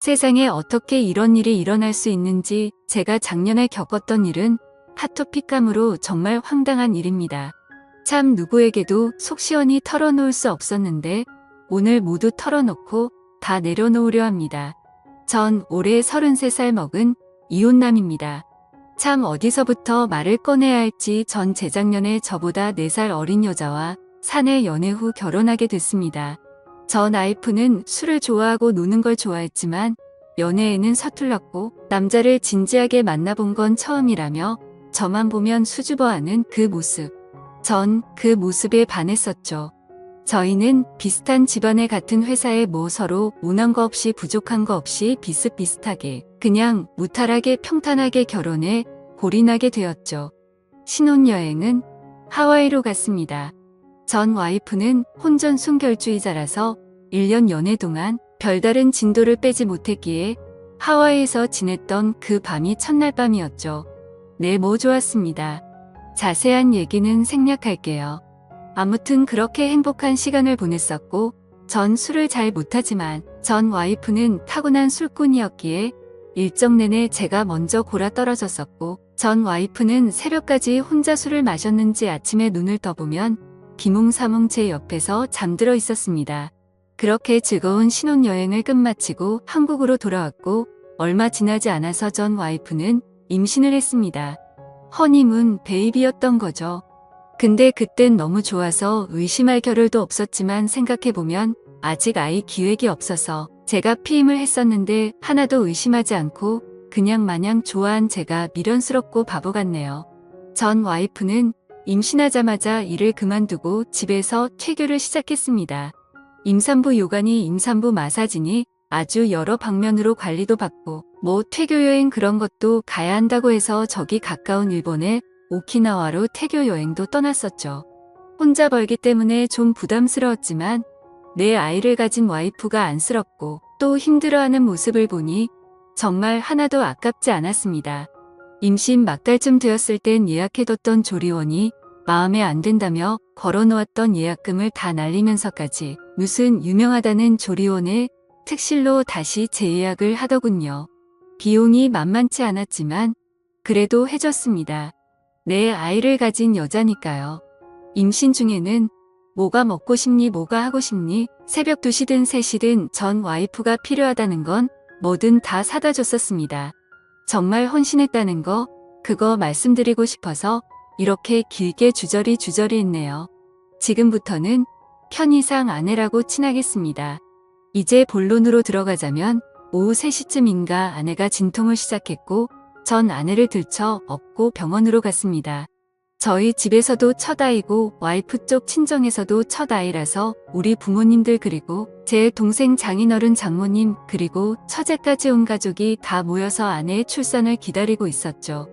세상에 어떻게 이런 일이 일어날 수 있는지 제가 작년에 겪었던 일은 핫토픽감으로 정말 황당한 일입니다. 참 누구에게도 속 시원히 털어놓을 수 없었는데 오늘 모두 털어놓고 다 내려놓으려 합니다. 전 올해 33살 먹은 이혼남입니다. 참 어디서부터 말을 꺼내야 할지 전 재작년에 저보다 4살 어린 여자와 사내 연애 후 결혼하게 됐습니다. 전 와이프는 술을 좋아하고 노는 걸 좋아했지만 연애에는 서툴렀고 남자를 진지하게 만나본 건 처음이라며 저만 보면 수줍어하는 그 모습. 전 그 모습에 반했었죠. 저희는 비슷한 집안에 같은 회사에 뭐 서로 모난 거 없이 부족한 거 없이 비슷비슷하게 그냥 무탈하게 평탄하게 결혼해 골인하게 되었죠. 신혼여행은 하와이로 갔습니다. 전 와이프는 혼전순결주의자라서 1년 연애 동안 별다른 진도를 빼지 못했기에 하와이에서 지냈던 그 밤이 첫날 밤이었죠. 네, 뭐 좋았습니다. 자세한 얘기는 생략할게요. 아무튼 그렇게 행복한 시간을 보냈었고 전 술을 잘 못하지만 전 와이프는 타고난 술꾼이었기에 일정 내내 제가 먼저 골아 떨어졌었고 전 와이프는 새벽까지 혼자 술을 마셨는지 아침에 눈을 떠보면 비몽사몽 제 옆에서 잠들어 있었습니다. 그렇게 즐거운 신혼여행을 끝마치고 한국으로 돌아왔고 얼마 지나지 않아서 전 와이프는 임신을 했습니다. 허니문 베이비였던 거죠. 근데 그땐 너무 좋아서 의심할 겨를도 없었지만 생각해보면 아직 아이 기획이 없어서 제가 피임을 했었는데 하나도 의심하지 않고 그냥 마냥 좋아한 제가 미련스럽고 바보 같네요. 전 와이프는 임신하자마자 일을 그만두고 집에서 퇴교를 시작했습니다. 임산부 요가니 임산부 마사지니 아주 여러 방면으로 관리도 받고 뭐 퇴교여행 그런 것도 가야 한다고 해서 저기 가까운 일본에 오키나와로 퇴교 여행도 떠났었죠. 혼자 벌기 때문에 좀 부담스러웠지만 내 아이를 가진 와이프가 안쓰럽고 또 힘들어하는 모습을 보니 정말 하나도 아깝지 않았습니다. 임신 막달쯤 되었을 땐 예약해뒀던 조리원이 마음에 안 든다며 걸어놓았던 예약금을 다 날리면서까지 무슨 유명하다는 조리원에 특실로 다시 재예약을 하더군요. 비용이 만만치 않았지만 그래도 해줬습니다. 내 아이를 가진 여자니까요. 임신 중에는 뭐가 먹고 싶니 뭐가 하고 싶니 새벽 2시든 3시든 전 와이프가 필요하다는 건 뭐든 다 사다 줬었습니다. 정말 헌신했다는 거 그거 말씀드리고 싶어서 이렇게 길게 주저리 했네요. 지금부터는 편의상 아내라고 친하겠습니다. 이제 본론으로 들어가자면 오후 3시쯤인가 아내가 진통을 시작했고 전 아내를 들쳐 업고 병원으로 갔습니다. 저희 집에서도 첫 아이고 와이프 쪽 친정에서도 첫 아이라서 우리 부모님들 그리고 제 동생 장인어른 장모님 그리고 처제까지 온 가족이 다 모여서 아내의 출산을 기다리고 있었죠.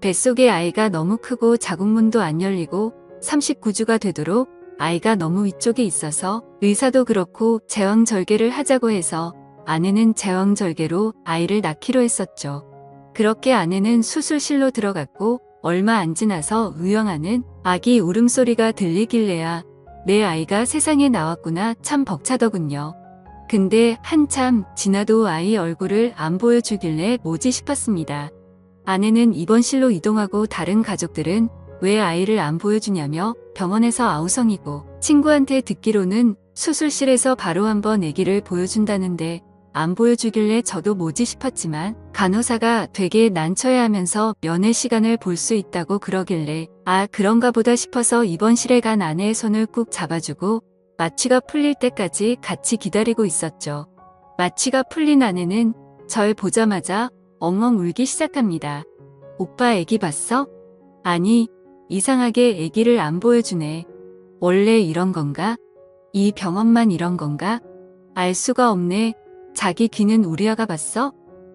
뱃속에 아이가 너무 크고 자궁문도 안 열리고 39주가 되도록 아이가 너무 위쪽에 있어서 의사도 그렇고 제왕절개를 하자고 해서 아내는 제왕절개로 아이를 낳기로 했었죠. 그렇게 아내는 수술실로 들어갔고 얼마 안 지나서 우영하는 아기 울음소리가 들리길래야 내 아이가 세상에 나왔구나 참 벅차더군요. 근데 한참 지나도 아이 얼굴을 안 보여주길래 뭐지 싶었습니다. 아내는 입원실로 이동하고 다른 가족들은 왜 아이를 안 보여주냐며 병원에서 아우성이고 친구한테 듣기로는 수술실에서 바로 한번 아기를 보여준다는데 안 보여주길래 저도 뭐지 싶었지만 간호사가 되게 난처해하면서 면회 시간을 볼 수 있다고 그러길래 아 그런가 보다 싶어서 입원실에 간 아내의 손을 꾹 잡아주고 마취가 풀릴 때까지 같이 기다리고 있었죠. 마취가 풀린 아내는 절 보자마자 엉엉 울기 시작합니다. 오빠 애기 봤어? 아니 이상하게 애기를 안 보여주네. 원래 이런 건가? 이 병원만 이런 건가? 알 수가 없네. 자기 귀는 우리 아가 봤어?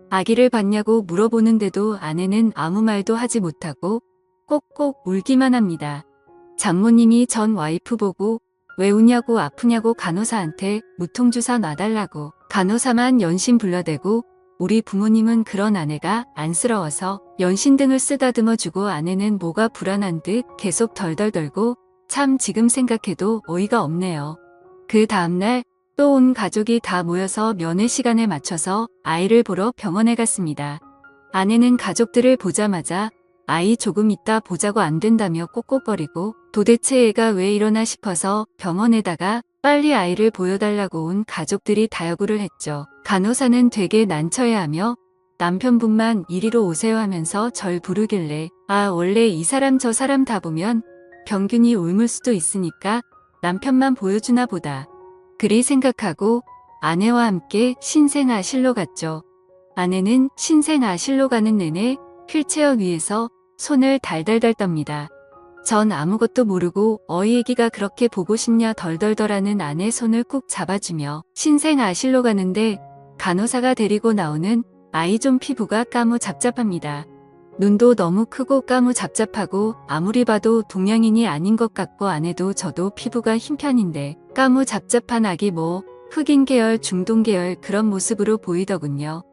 아기를 봤냐고 물어보는데도 아내는 아무 말도 하지 못하고 꼭꼭 울기만 합니다. 장모님이 전 와이프 보고 왜 우냐고 아프냐고 간호사한테 무통주사 놔달라고 간호사만 연신 불러대고 우리 부모님은 그런 아내가 안쓰러워서 연신등을 쓰다듬어주고 아내는 뭐가 불안한 듯 계속 덜덜 떨고 참 지금 생각해도 어이가 없네요. 그 다음날 또 온 가족이 다 모여서 면회 시간에 맞춰서 아이를 보러 병원에 갔습니다. 아내는 가족들을 보자마자 아이 조금 있다 보자고 안 된다며 꼿꼿거리고 도대체 애가 왜 이러나 싶어서 병원에다가 빨리 아이를 보여달라고 온 가족들이 다여구를 했죠. 간호사는 되게 난처해하며 남편분만 이리로 오세요 하면서 절 부르길래 아 원래 이 사람 저 사람 다 보면 병균이 옮을 수도 있으니까 남편만 보여주나 보다. 그리 생각하고 아내와 함께 신생아실로 갔죠. 아내는 신생아실로 가는 내내 휠체어 위에서 손을 달달달 떱니다. 전 아무것도 모르고 어이 애기가 그렇게 보고 싶냐 덜덜덜하는 아내 손을 꾹 잡아주며 신생아실로 가는데 간호사가 데리고 나오는 아이 좀 피부가 까무잡잡합니다. 눈도 너무 크고 까무잡잡하고 아무리 봐도 동양인이 아닌 것 같고 아내도 저도 피부가 흰 편인데 까무잡잡한 아기 뭐 흑인 계열 중동 계열 그런 모습으로 보이더군요.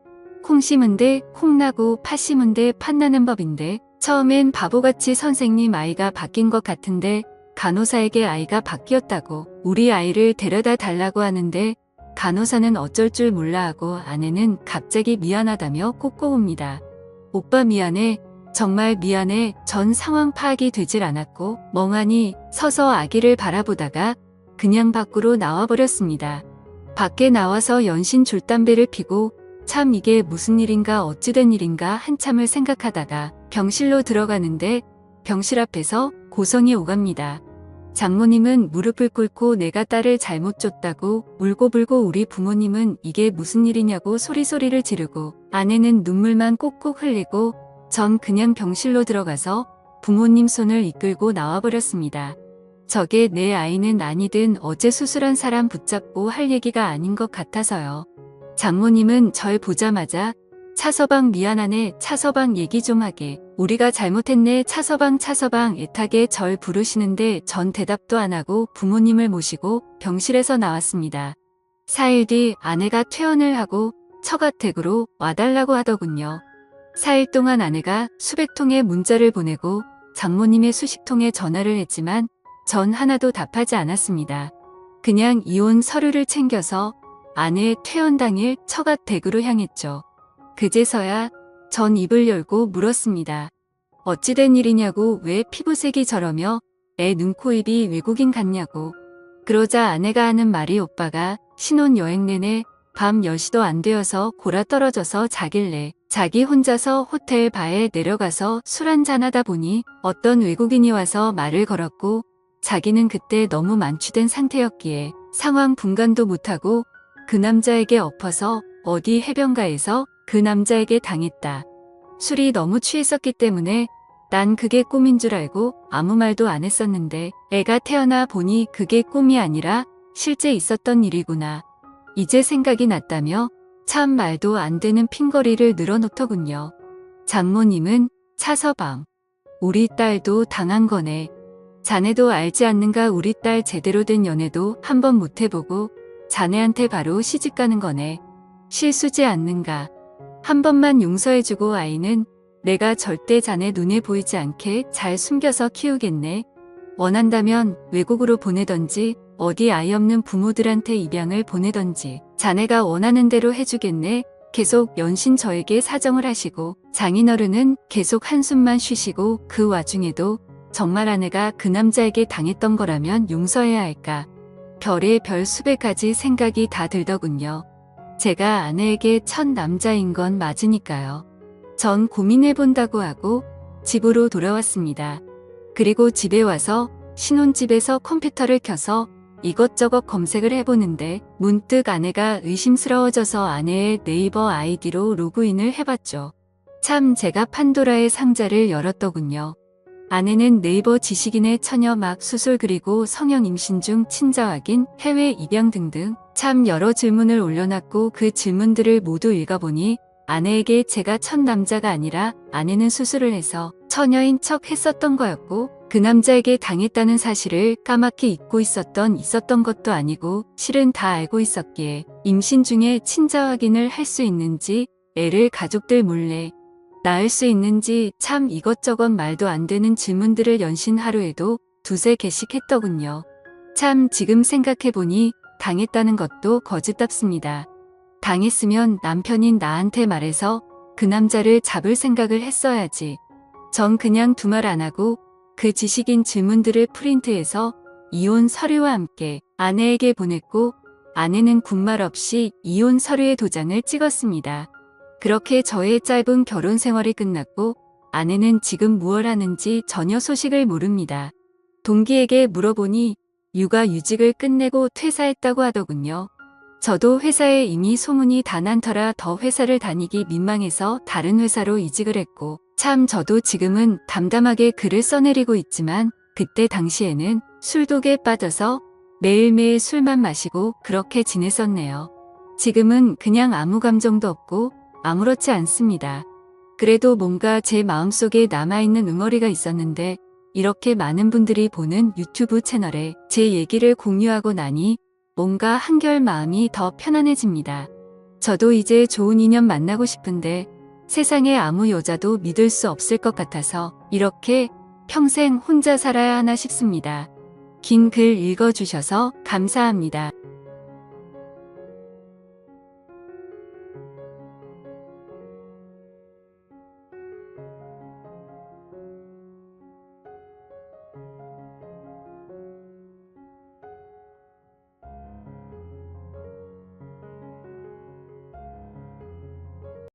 콩 심은데 콩 나고 팥 심은데 팥 나는 법인데 처음엔 바보같이 선생님 아이가 바뀐 것 같은데 간호사에게 아이가 바뀌었다고 우리 아이를 데려다 달라고 하는데 간호사는 어쩔 줄 몰라 하고 아내는 갑자기 미안하다며 꼬꼬웁니다. 오빠 미안해. 정말 미안해. 전 상황 파악이 되질 않았고 멍하니 서서 아기를 바라보다가 그냥 밖으로 나와버렸습니다. 밖에 나와서 연신 줄담배를 피고 참 이게 무슨 일인가 어찌된 일인가 한참을 생각하다가 병실로 들어가는데 병실 앞에서 고성이 오갑니다. 장모님은 무릎을 꿇고 내가 딸을 잘못 줬다고 울고불고 우리 부모님은 이게 무슨 일이냐고 소리소리를 지르고 아내는 눈물만 꼭꼭 흘리고 전 그냥 병실로 들어가서 부모님 손을 이끌고 나와버렸습니다. 저게 내 아이는 아니든 어제 수술한 사람 붙잡고 할 얘기가 아닌 것 같아서요. 장모님은 절 보자마자 차서방 미안하네 차서방 얘기 좀 하게 우리가 잘못했네 차서방 애타게 절 부르시는데 전 대답도 안 하고 부모님을 모시고 병실에서 나왔습니다. 4일 뒤 아내가 퇴원을 하고 처가댁으로 와달라고 하더군요. 4일 동안 아내가 수백 통의 문자를 보내고 장모님의 수십 통의 전화를 했지만 전 하나도 답하지 않았습니다. 그냥 이혼 서류를 챙겨서 아내의 퇴원 당일 처가댁으로 향했죠. 그제서야 전 입을 열고 물었습니다. 어찌된 일이냐고 왜 피부색이 저러며 애 눈, 코, 입이 외국인 같냐고. 그러자 아내가 하는 말이 오빠가 신혼여행 내내 밤 10시도 안 되어서 골아 떨어져서 자길래 자기 혼자서 호텔 바에 내려가서 술 한잔 하다 보니 어떤 외국인이 와서 말을 걸었고 자기는 그때 너무 만취된 상태였기에 상황 분간도 못하고 그 남자에게 엎어서 어디 해변가에서 그 남자에게 당했다. 술이 너무 취했었기 때문에 난 그게 꿈인 줄 알고 아무 말도 안 했었는데 애가 태어나 보니 그게 꿈이 아니라 실제 있었던 일이구나. 이제 생각이 났다며 참 말도 안 되는 핑거리를 늘어놓더군요. 장모님은 차서방. 우리 딸도 당한 거네. 자네도 알지 않는가 우리 딸 제대로 된 연애도 한번 못 해보고 자네한테 바로 시집가는 거네. 실수지 않는가. 한 번만 용서해주고 아이는 내가 절대 자네 눈에 보이지 않게 잘 숨겨서 키우겠네. 원한다면 외국으로 보내던지 어디 아이 없는 부모들한테 입양을 보내던지 자네가 원하는 대로 해주겠네. 계속 연신 저에게 사정을 하시고 장인어른은 계속 한숨만 쉬시고 그 와중에도 정말 아내가 그 남자에게 당했던 거라면 용서해야 할까. 별의 별 수백 가지 생각이 다 들더군요. 제가 아내에게 첫 남자인 건 맞으니까요. 전 고민해본다고 하고 집으로 돌아왔습니다. 그리고 집에 와서 신혼집에서 컴퓨터를 켜서 이것저것 검색을 해보는데 문득 아내가 의심스러워져서 아내의 네이버 아이디로 로그인을 해봤죠. 참 제가 판도라의 상자를 열었더군요. 아내는 네이버 지식인의 처녀 막 수술 그리고 성형 임신 중 친자 확인, 해외 입양 등등 참 여러 질문을 올려놨고 그 질문들을 모두 읽어보니 아내에게 제가 첫 남자가 아니라 아내는 수술을 해서 처녀인 척 했었던 거였고 그 남자에게 당했다는 사실을 까맣게 잊고 있었던 것도 아니고 실은 다 알고 있었기에 임신 중에 친자 확인을 할 수 있는지 애를 가족들 몰래 낳을 수 있는지 참 이것저것 말도 안 되는 질문들을 연신 하루에도 두세 개씩 했더군요. 참 지금 생각해보니 당했다는 것도 거짓답습니다. 당했으면 남편인 나한테 말해서 그 남자를 잡을 생각을 했어야지. 전 그냥 두말 안 하고 그 지식인 질문들을 프린트해서 이혼 서류와 함께 아내에게 보냈고 아내는 군말 없이 이혼 서류의 도장을 찍었습니다. 그렇게 저의 짧은 결혼 생활이 끝났고 아내는 지금 무얼 하는지 전혀 소식을 모릅니다. 동기에게 물어보니 육아휴직을 끝내고 퇴사했다고 하더군요. 저도 회사에 이미 소문이 다 난 터라 더 회사를 다니기 민망해서 다른 회사로 이직을 했고 참 저도 지금은 담담하게 글을 써내리고 있지만 그때 당시에는 술독에 빠져서 매일매일 술만 마시고 그렇게 지냈었네요. 지금은 그냥 아무 감정도 없고 아무렇지 않습니다. 그래도 뭔가 제 마음속에 남아있는 응어리가 있었는데 이렇게 많은 분들이 보는 유튜브 채널에 제 얘기를 공유하고 나니 뭔가 한결 마음이 더 편안해집니다. 저도 이제 좋은 인연 만나고 싶은데 세상에 아무 여자도 믿을 수 없을 것 같아서 이렇게 평생 혼자 살아야 하나 싶습니다. 긴 글 읽어주셔서 감사합니다.